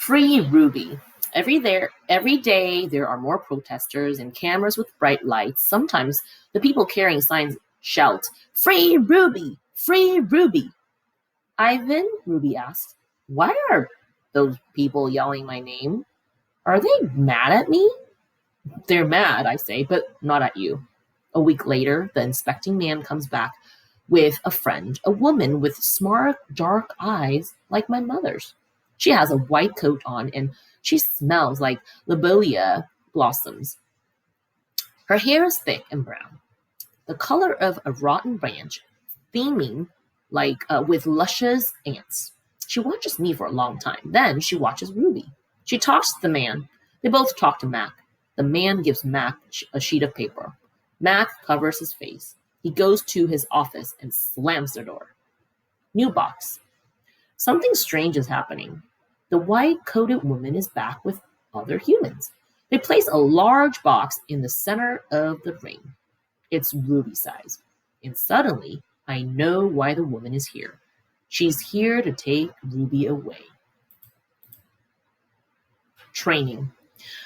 Free Ruby. Every day there are more protesters and cameras with bright lights. Sometimes the people carrying signs shout, "Free Ruby! Free Ruby!" "Ivan," Ruby asks, "why are those people yelling my name? Are they mad at me?" "They're mad," I say, "but not at you." A week later, the inspecting man comes back with a friend, a woman with smart, dark eyes like my mother's. She has a white coat on and she smells like lobelia blossoms. Her hair is thick and brown, the color of a rotten branch, steaming with luscious ants. She watches me for a long time. Then she watches Ruby. She talks to the man. They both talk to Mac. The man gives Mac a sheet of paper. Mac covers his face. He goes to his office and slams the door. New box. Something strange is happening. The white-coated woman is back with other humans. They place a large box in the center of the ring. It's Ruby size. And suddenly, I know why the woman is here. She's here to take Ruby away. Training.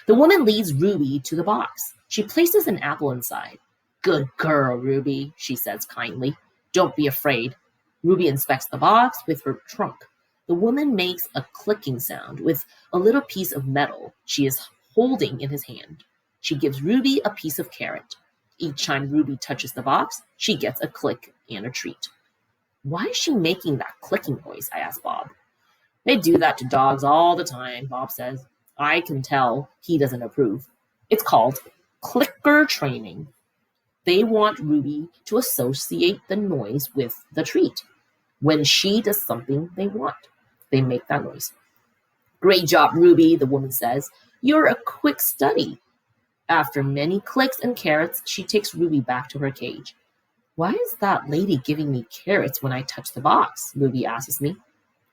The woman leads Ruby to the box. She places an apple inside. "Good girl, Ruby," she says kindly. "Don't be afraid." Ruby inspects the box with her trunk. The woman makes a clicking sound with a little piece of metal she is holding in his hand. She gives Ruby a piece of carrot. Each time Ruby touches the box, she gets a click and a treat. "Why is she making that clicking noise?" I ask Bob. "They do that to dogs all the time," Bob says. I can tell he doesn't approve. It's called clicker training. They want Ruby to associate the noise with the treat. When she does something they want, they make that noise. "Great job, Ruby," the woman says. "You're a quick study." After many clicks and carrots, she takes Ruby back to her cage. "Why is that lady giving me carrots when I touch the box?" Ruby asks me.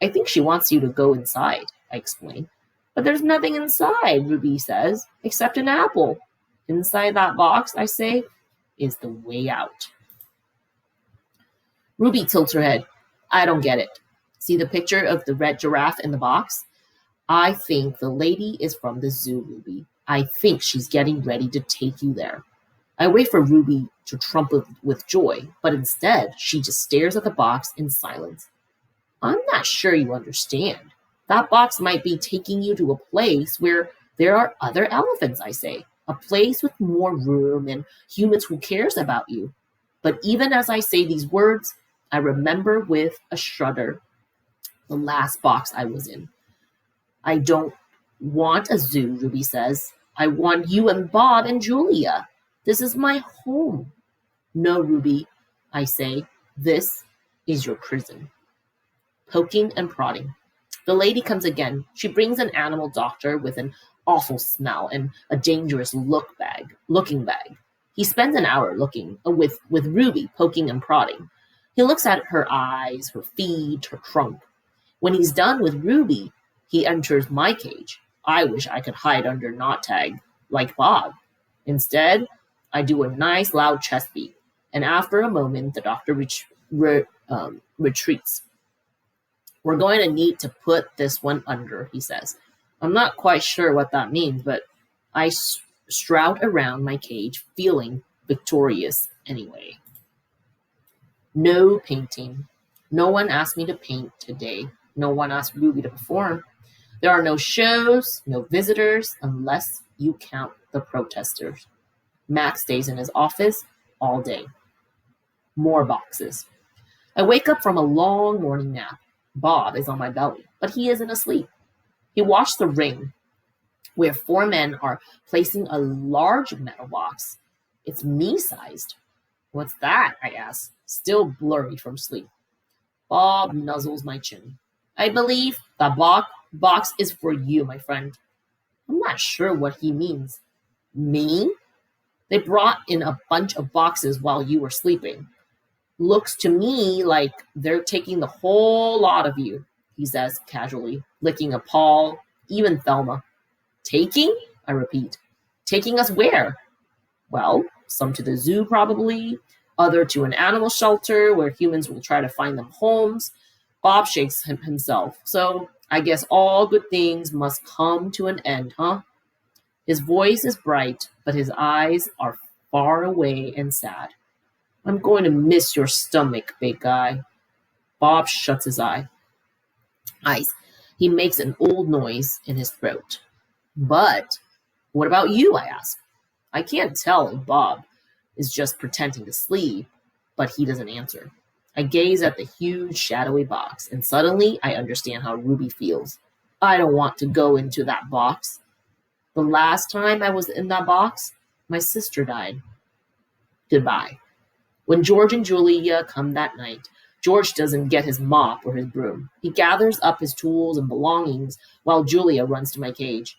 "I think she wants you to go inside," I explain. "But there's nothing inside," Ruby says, "except an apple." "Inside that box," I say, "is the way out." Ruby tilts her head. "I don't get it. See the picture of the red giraffe in the box? I think the lady is from the zoo, Ruby. I think she's getting ready to take you there." I wait for Ruby to trumpet with joy, but instead she just stares at the box in silence. "I'm not sure you understand. That box might be taking you to a place where there are other elephants," I say. "A place with more room and humans who cares about you." But even as I say these words, I remember with a shudder the last box I was in. "I don't want a zoo," Ruby says. "I want you and Bob and Julia. This is my home." "No, Ruby," I say. "This is your prison." Poking and prodding. The lady comes again. She brings an animal doctor with an awful smell and a dangerous looking bag. He spends an hour looking with Ruby poking and prodding. He looks at her eyes, her feet, her trunk. When he's done with Ruby, he enters my cage. I wish I could hide under knot tag like Bob. Instead, I do a nice loud chest beat, and after a moment, the doctor retreats. "We're going to need to put this one under," he says. I'm not quite sure what that means, but I strout around my cage, feeling victorious anyway. No painting. No one asked me to paint today. No one asked Ruby to perform. There are no shows, no visitors, unless you count the protesters. Max stays in his office all day. More boxes. I wake up from a long morning nap. Bob is on my belly, but he isn't asleep. He watched the ring, where 4 men are placing a large metal box. It's me-sized. "What's that?" I ask, still blurry from sleep. Bob nuzzles my chin. "I believe the box is for you, my friend." I'm not sure what he means. "Me? They brought in a bunch of boxes while you were sleeping. Looks to me like they're taking the whole lot of you," he says casually, licking a paw, even Thelma. "Taking?" I repeat. "Taking us where?" "Well, some to the zoo probably, other to an animal shelter where humans will try to find them homes. Bob shakes himself. So I guess all good things must come to an end, huh? His voice is bright, but his eyes are far away and sad. I'm going to miss your stomach, big guy. Bob shuts his eyes. He makes an old noise in his throat. But what about you? I ask. I can't tell if Bob is just pretending to sleep, but he doesn't answer. I gaze at the huge, shadowy box, and suddenly I understand how Ruby feels. I don't want to go into that box. The last time I was in that box, my sister died. Goodbye. When George and Julia come that night, George doesn't get his mop or his broom. He gathers up his tools and belongings while Julia runs to my cage.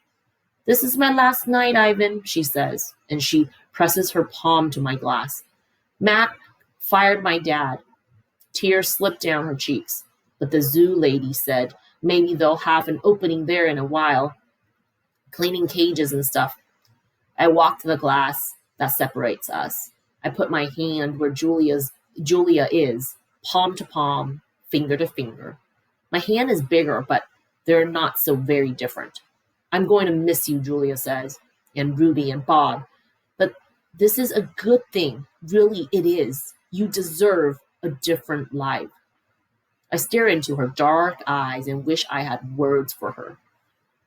This is my last night, Ivan, she says, and she presses her palm to my glass. Matt fired my dad. Tears slipped down her cheeks, but the zoo lady said maybe they'll have an opening there in a while, cleaning cages and stuff. I walk to the glass that separates us. I put my hand where Julia is, palm to palm, finger to finger. My hand is bigger, but they're not so very different. I'm going to miss you, Julia says, and Ruby and Bob. But this is a good thing. Really, it is. You deserve a different life. I stare into her dark eyes and wish I had words for her.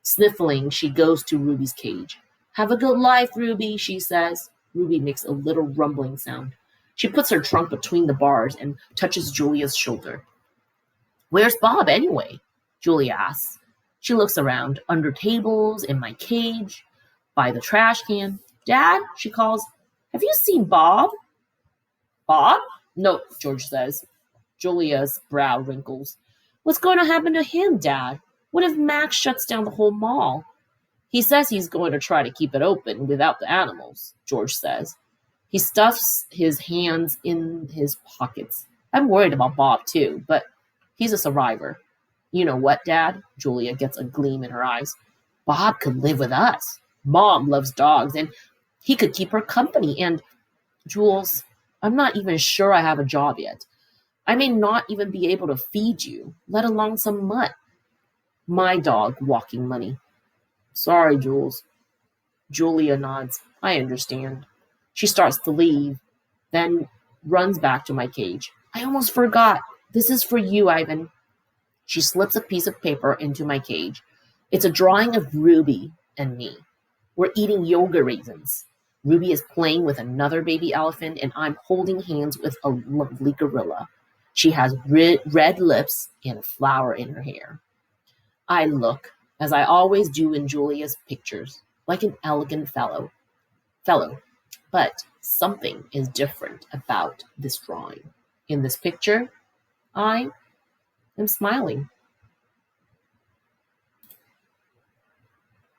Sniffling, she goes to Ruby's cage. Have a good life, Ruby, she says. Ruby makes a little rumbling sound. She puts her trunk between the bars and touches Julia's shoulder. Where's Bob, anyway? Julia asks. She looks around, under tables, in my cage, by the trash can. Dad, she calls, have you seen Bob? Bob? No, George says. Julia's brow wrinkles. What's going to happen to him, Dad? What if Max shuts down the whole mall? He says he's going to try to keep it open without the animals, George says. He stuffs his hands in his pockets. I'm worried about Bob, too, but he's a survivor. You know what, Dad? Julia gets a gleam in her eyes. Bob could live with us. Mom loves dogs, and he could keep her company. And, Jules, I'm not even sure I have a job yet. I may not even be able to feed you, let alone some mutt. My dog walking money. Sorry, Jules. Julia nods. I understand. She starts to leave, then runs back to my cage. I almost forgot. This is for you, Ivan. She slips a piece of paper into my cage. It's a drawing of Ruby and me. We're eating yoga raisins. Ruby is playing with another baby elephant, and I'm holding hands with a lovely gorilla. She has red lips and a flower in her hair. I look, as I always do in Julia's pictures, like an elegant fellow. But something is different about this drawing. In this picture, I am smiling.